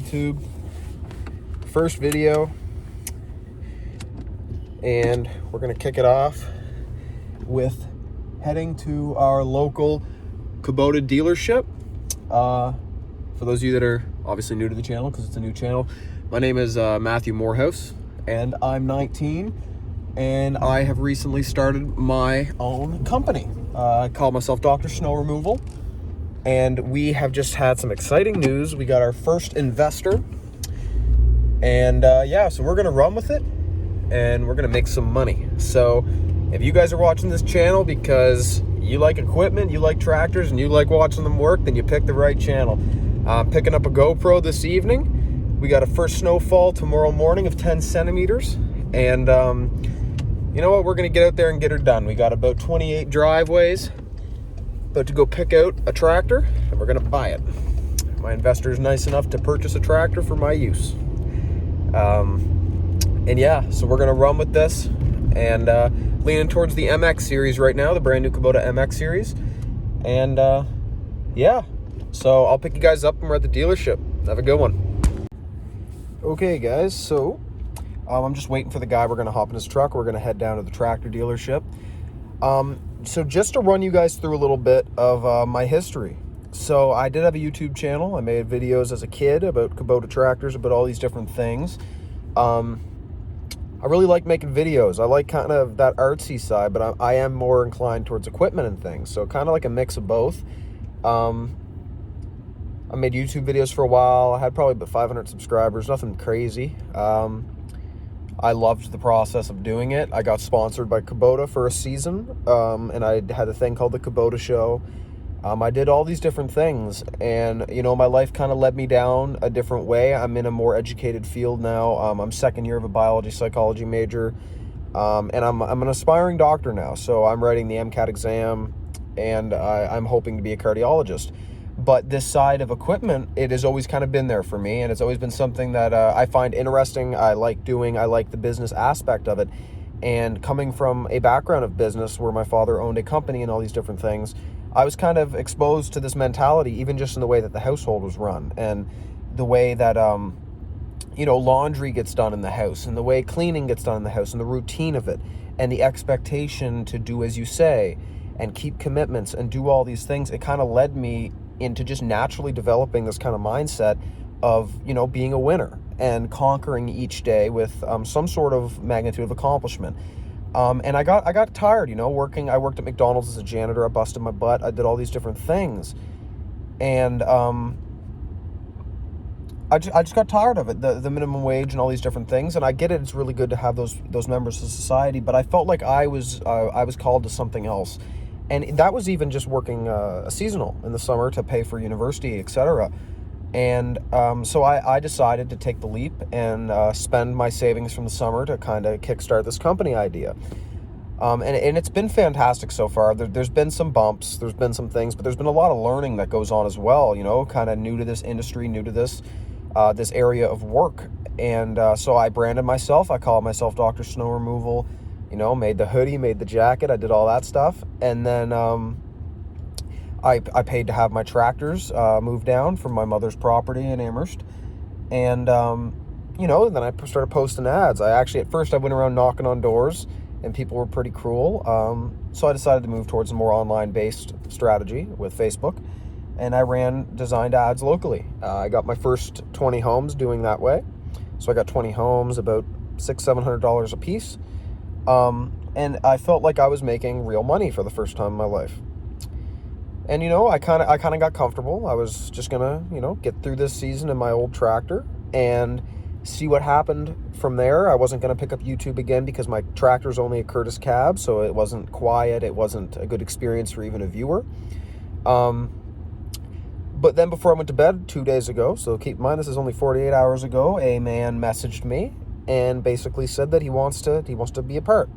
YouTube. First video. And we're going to kick it off with heading to our local Kubota dealership. For those of you that are obviously new to the channel, because it's a new channel, my name is Matthew Morehouse, and I'm 19, and I have recently started my own company. I call myself Dr. Snow Removal, and we have just had some exciting news. We got our first investor, and yeah, so we're going to run with it, and we're going to make some money. So if you guys are watching this channel because you like equipment, you like tractors, and you like watching them work, then you picked the right channel. I'm picking up a GoPro this evening. We got a first snowfall tomorrow morning of 10 centimeters. And you know what? We're going to get out there and get her done. We got about 28 driveways. About to go pick out a tractor, and we're going to buy it. My investor is nice enough to purchase a tractor for my use. And yeah, so we're going to run with this. And leaning towards the MX series right now, the brand new Kubota MX series. And yeah. So I'll pick you guys up when we're at the dealership. Have a good one. Okay, guys, so I'm just waiting for the guy. We're going to hop in his truck. We're going to head down to the tractor dealership. So just to run you guys through a little bit of my history. So I did have a YouTube channel. I made videos as a kid about Kubota tractors, about all these different things. I really like making videos. I like kind of that artsy side, but I am more inclined towards equipment and things. So kind of like a mix of both. I made YouTube videos for a while. I had probably about 500 subscribers, nothing crazy. I loved the process of doing it. I got sponsored by Kubota for a season, and I had a thing called the Kubota Show. I did all these different things, and you know, my life kind of led me down a different way. I'm in a more educated field now. I'm second year of a biology psychology major, and I'm an aspiring doctor now. So I'm writing the MCAT exam, and I'm hoping to be a cardiologist. But this side of equipment, it has always kind of been there for me, and it's always been something that I find interesting. I like doing. I like the business aspect of it. And coming from a background of business where my father owned a company and all these different things, I was kind of exposed to this mentality, even just in the way that the household was run, and the way that you know, laundry gets done in the house, and the way cleaning gets done in the house, and the routine of it, and the expectation to do as you say, and keep commitments, and do all these things. It kind of led me into just naturally developing this kind of mindset of, you know, being a winner and conquering each day with some sort of magnitude of accomplishment. And I got tired, you know, working. I worked at McDonald's as a janitor. I busted my butt. I did all these different things. And I just got tired of it, the minimum wage and all these different things. And I get it. It's really good to have those members of society. But I felt like I was called to something else. And that was even just working a seasonal in the summer to pay for university, etc. And so I decided to take the leap and spend my savings from the summer to kind of kickstart this company idea. And it's been fantastic so far. There's been some bumps, there's been some things, but there's been a lot of learning that goes on as well, you know, kind of new to this industry, new to this area of work. And so I branded myself. I call myself Dr. Snow Removal. You know, made the hoodie, made the jacket, I did all that stuff. And then I paid to have my tractors moved down from my mother's property in Amherst. And, you know, then I started posting ads. At first I went around knocking on doors, and people were pretty cruel. So I decided to move towards a more online-based strategy with Facebook. And I designed ads locally. I got my first 20 homes doing that way. So I got 20 homes, about $600-700 a piece. And I felt like I was making real money for the first time in my life. And, you know, I kind of got comfortable. I was just gonna, you know, get through this season in my old tractor and see what happened from there. I wasn't gonna pick up YouTube again because my tractor's only a Curtis cab, so it wasn't quiet. It wasn't a good experience for even a viewer. But then before I went to bed 2 days ago, so keep in mind this is only 48 hours ago, a man messaged me and basically said that he wants to be a part.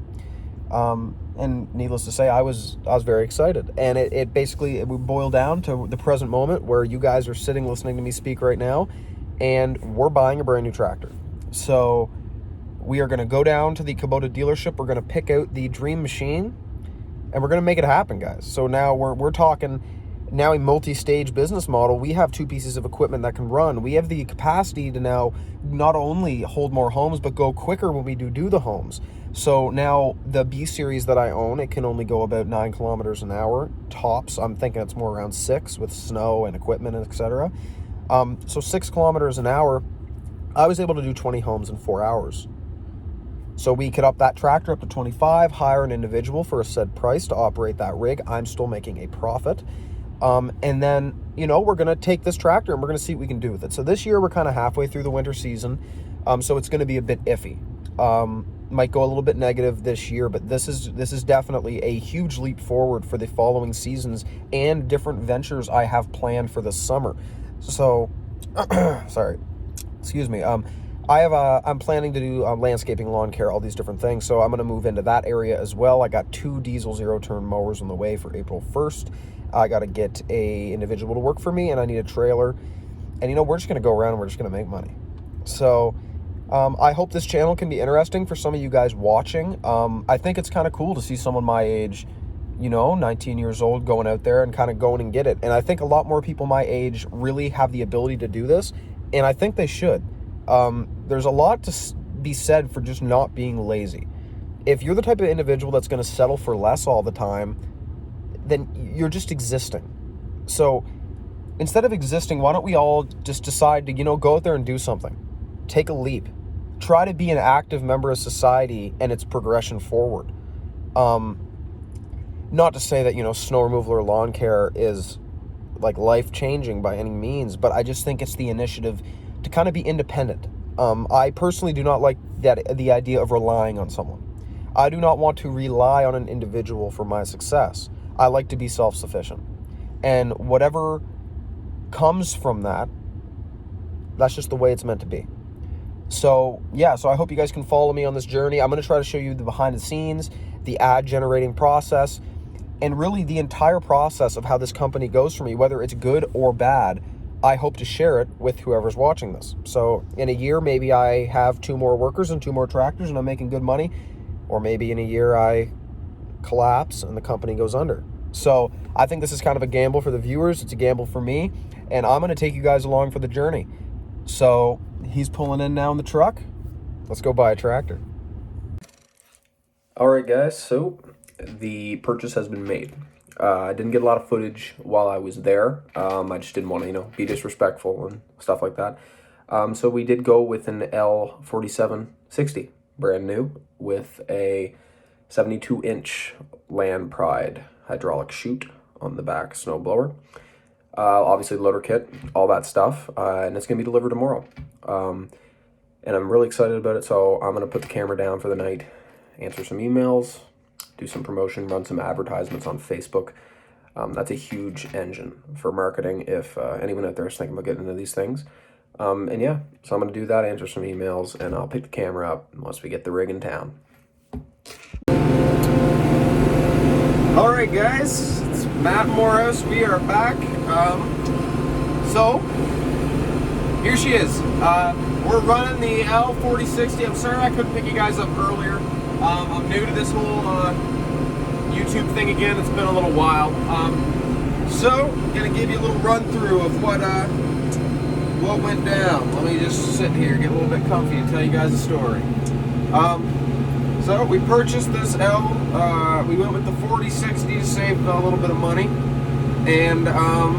And needless to say, I was very excited. And it basically would boil down to the present moment where you guys are sitting listening to me speak right now, and we're buying a brand new tractor. So we are going to go down to the Kubota dealership. We're going to pick out the dream machine, and we're going to make it happen, guys. So now we're talking now a multi-stage business model, we have 2 pieces of equipment that can run. We have the capacity to now not only hold more homes, but go quicker when we do the homes. So now the B series that I own, it can only go about 9 kilometers an hour tops. I'm thinking it's more around 6 with snow and equipment, etc. So 6 kilometers an hour, I was able to do 20 homes in 4 hours. So we could up that tractor up to 25, hire an individual for a said price to operate that rig. I'm still making a profit. And then, we're going to take this tractor and we're going to see what we can do with it. So this year we're kind of halfway through the winter season. So it's going to be a bit iffy. Might go a little bit negative this year, but this is definitely a huge leap forward for the following seasons and different ventures I have planned for this summer. So, sorry, excuse me. I'm planning to do landscaping, lawn care, all these different things. So I'm going to move into that area as well. I got 2 diesel 0-turn mowers on the way for April 1st. I got to get a individual to work for me, and I need a trailer. And, we're just going to go around and we're just going to make money. So I hope this channel can be interesting for some of you guys watching. I think it's kind of cool to see someone my age, 19 years old, going out there and kind of going and get it. And I think a lot more people my age really have the ability to do this, and I think they should. There's a lot to be said for just not being lazy. If you're the type of individual that's going to settle for less all the time, then you're just existing. So instead of existing, why don't we all just decide to, go out there and do something? Take a leap. Try to be an active member of society and its progression forward. Not to say that, snow removal or lawn care is like life-changing by any means, but I just think it's the initiative to kind of be independent. I personally do not like the idea of relying on someone. I do not want to rely on an individual for my success. I like to be self-sufficient. And whatever comes from that, that's just the way it's meant to be. So, so I hope you guys can follow me on this journey. I'm going to try to show you the behind the scenes, the ad generating process, and really the entire process of how this company goes for me, whether it's good or bad. I hope to share it with whoever's watching this. So in a year, maybe I have 2 more workers and 2 more tractors and I'm making good money. Or maybe in a year I collapse and the company goes under. So I think this is kind of a gamble for the viewers. It's a gamble for me. And I'm going to take you guys along for the journey. So he's pulling in now in the truck. Let's go buy a tractor. All right, guys. So the purchase has been made. I didn't get a lot of footage while I was there. I just didn't want to, be disrespectful and stuff like that. So we did go with an L4060, brand new, with a 72-inch Land Pride hydraulic chute on the back snowblower. Obviously, loader kit, all that stuff, and it's going to be delivered tomorrow. And I'm really excited about it, so I'm going to put the camera down for the night, answer some emails, do some promotion, run some advertisements on Facebook. That's a huge engine for marketing if anyone out there is thinking about getting into these things. So I'm going to do that, answer some emails, and I'll pick the camera up once we get the rig in town. All right, guys, it's Matt Morris. We are back. So here she is. We're running the L4060. I'm sorry I couldn't pick you guys up earlier. I'm new to this whole YouTube thing again. It's been a little while. So I'm gonna give you a little run through of what went down. Let me just sit here, get a little bit comfy, and tell you guys a story. So we purchased this we went with the 4060 to save a little bit of money. And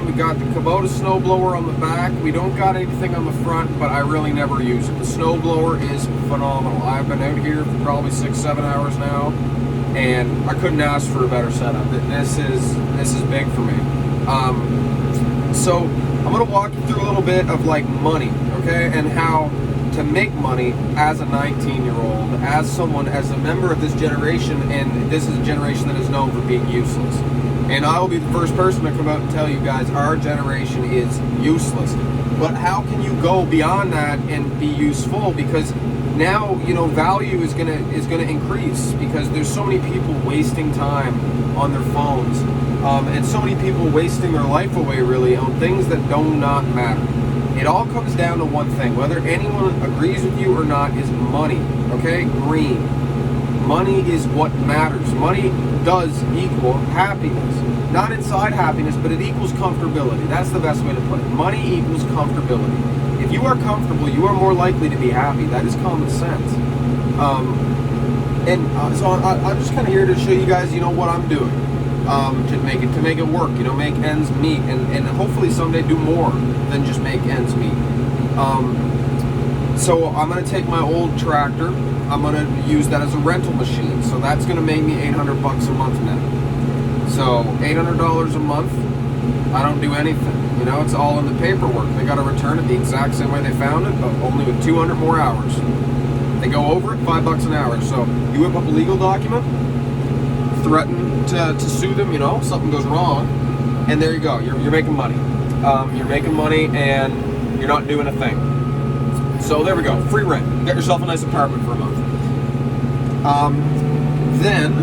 we got the Kubota snowblower on the back. We don't got anything on the front, but I really never use it. The snowblower is phenomenal. I've been out here for probably 6-7 hours now, and I couldn't ask for a better setup. This is big for me. So I'm gonna walk you through a little bit of like money, okay, and how to make money as a 19-year-old, as a member of this generation, and this is a generation that is known for being useless. And I will be the first person to come out and tell you guys our generation is useless. But how can you go beyond that and be useful? Because now, value is gonna increase because there's so many people wasting time on their phones, and so many people wasting their life away really on things that do not matter. It all comes down to one thing, whether anyone agrees with you or not, is money. Okay, green. Money is what matters. Money does equal happiness. Not inside happiness, but it equals comfortability. That's the best way to put it. Money equals comfortability. If you are comfortable, you are more likely to be happy. That is common sense. So I'm just kind of here to show you guys, what I'm doing to make it work. Make ends meet, and hopefully someday do more than just make ends meet. So I'm going to take my old tractor. I'm going to use that as a rental machine. So that's going to make me $800 a month now. So $800 a month. I don't do anything. It's all in the paperwork. They got to return it the exact same way they found it, but only with 200 more hours. They go over it, $5 an hour. So you whip up a legal document, threaten to sue them, something goes wrong, and there you go. You're making money. You're making money, and you're not doing a thing. So there we go. Free rent. Get yourself a nice apartment for a month. Then,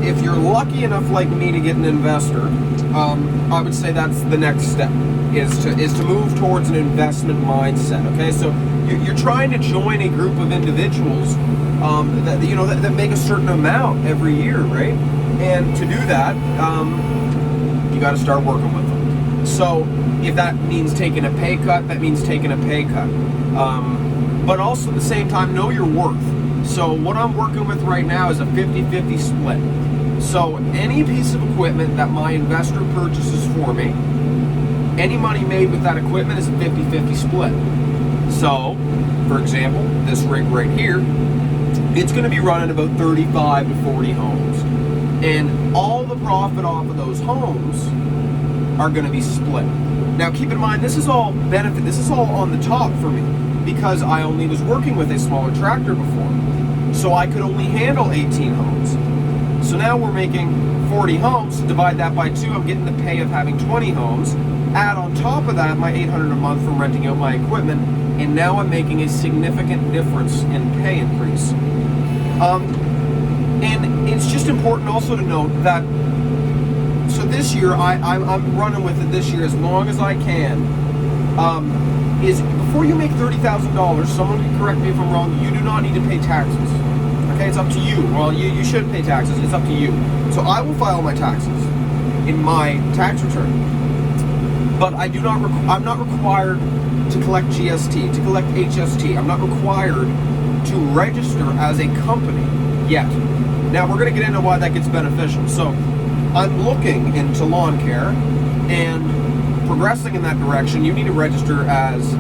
if you're lucky enough like me to get an investor, I would say that's the next step, is to move towards an investment mindset. Okay, so you're trying to join a group of individuals that make a certain amount every year, right? And to do that, you got to start working with them. So if that means taking a pay cut, that means taking a pay cut. But also at the same time, know your worth. So what I'm working with right now is a 50-50 split. So any piece of equipment that my investor purchases for me, any money made with that equipment is a 50-50 split. So, for example, this rig right here, it's going to be running about 35 to 40 homes. And all the profit off of those homes are going to be split. Now keep in mind, this is all benefit, this is all on the top for me, because I only was working with a smaller tractor before. So I could only handle 18 homes. So now we're making 40 homes, divide that by 2, I'm getting the pay of having 20 homes. Add on top of that my $800 a month from renting out my equipment, and now I'm making a significant difference in pay increase. And it's just important also to note that, so this year, I'm running with it this year as long as I can, is before you make $30,000, someone can correct me if I'm wrong, you do not need to pay taxes. Okay, it's up to you. Well, you should pay taxes, it's up to you. So I will file my taxes in my tax return. But I'm not required to collect GST, to collect HST. I'm not required to register as a company yet. Now we're going to get into why that gets beneficial. So I'm looking into lawn care and progressing in that direction. You need to register as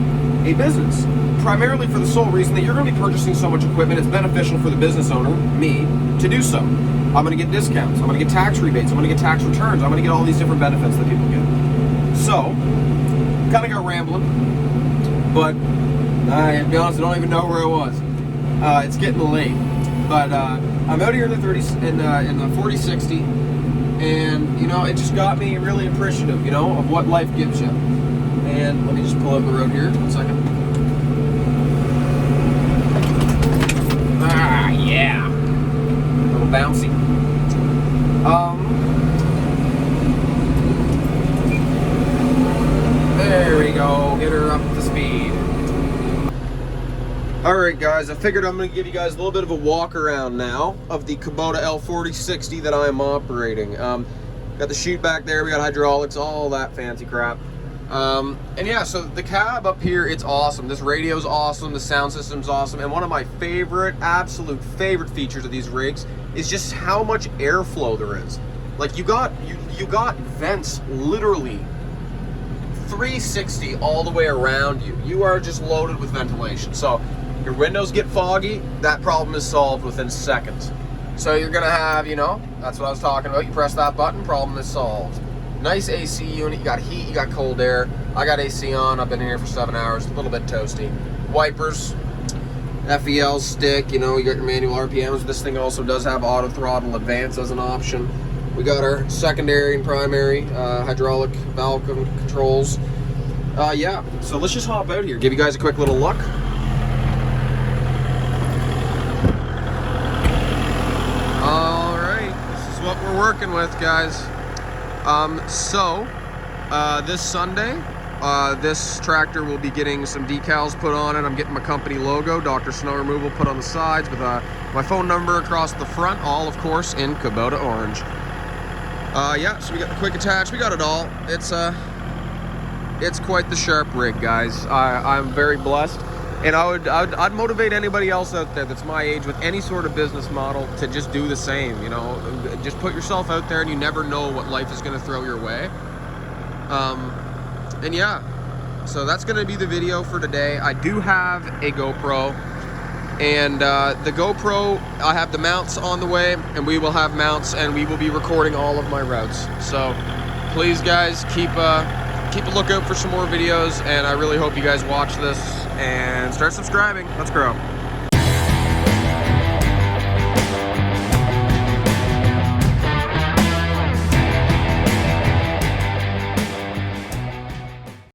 a business, primarily for the sole reason that you're going to be purchasing so much equipment, it's beneficial for the business owner, me, to do so. I'm going to get discounts, I'm going to get tax rebates, I'm going to get tax returns, I'm going to get all these different benefits that people get. So, kind of got rambling, but to be honest, I don't even know where I was. It's getting late, but I'm out here in the 4060, and it just got me really appreciative, of what life gives you. And let me just pull up the road here, 1 second. Ah, yeah, a little bouncy. There we go, get her up to speed. Alright guys, I figured I'm going to give you guys a little bit of a walk around now of the Kubota L4060 that I am operating. Got the chute back there, we got hydraulics, all that fancy crap. And yeah, so the cab up here, it's awesome. This radio's awesome, the sound system's awesome, and one of my absolute favorite features of these rigs is just how much airflow there is. Like you got vents literally 360 all the way around you. You are just loaded with ventilation. So your windows get foggy, that problem is solved within seconds. So you're gonna have, that's what I was talking about. You press that button, problem is solved. Nice AC unit, you got heat, you got cold air. I got AC on, I've been in here for 7 hours, a little bit toasty. Wipers, FEL stick, you got your manual RPMs. This thing also does have auto throttle advance as an option. We got our secondary and primary hydraulic valve controls. Yeah, so let's just hop out here, give you guys a quick little look. All right, this is what we're working with, guys. This Sunday, This tractor will be getting some decals put on it. I'm getting my company logo, Dr. Snow Removal, put on the sides with my phone number across the front, all of course in Kubota orange. Yeah, so we got the quick attach, we got it all. It's quite the sharp rig, guys. I'm very blessed, and I'd motivate anybody else out there that's my age with any sort of business model to just do the same. You know, just put yourself out there, and you never know what life is going to throw your way. And yeah, so that's going to be the video for today. I do have a GoPro, and the GoPro, I have the mounts on the way, and we will have mounts, and we will be recording all of my routes. So please, guys, keep a lookout for some more videos, and I really hope you guys watch this and start subscribing. Let's grow.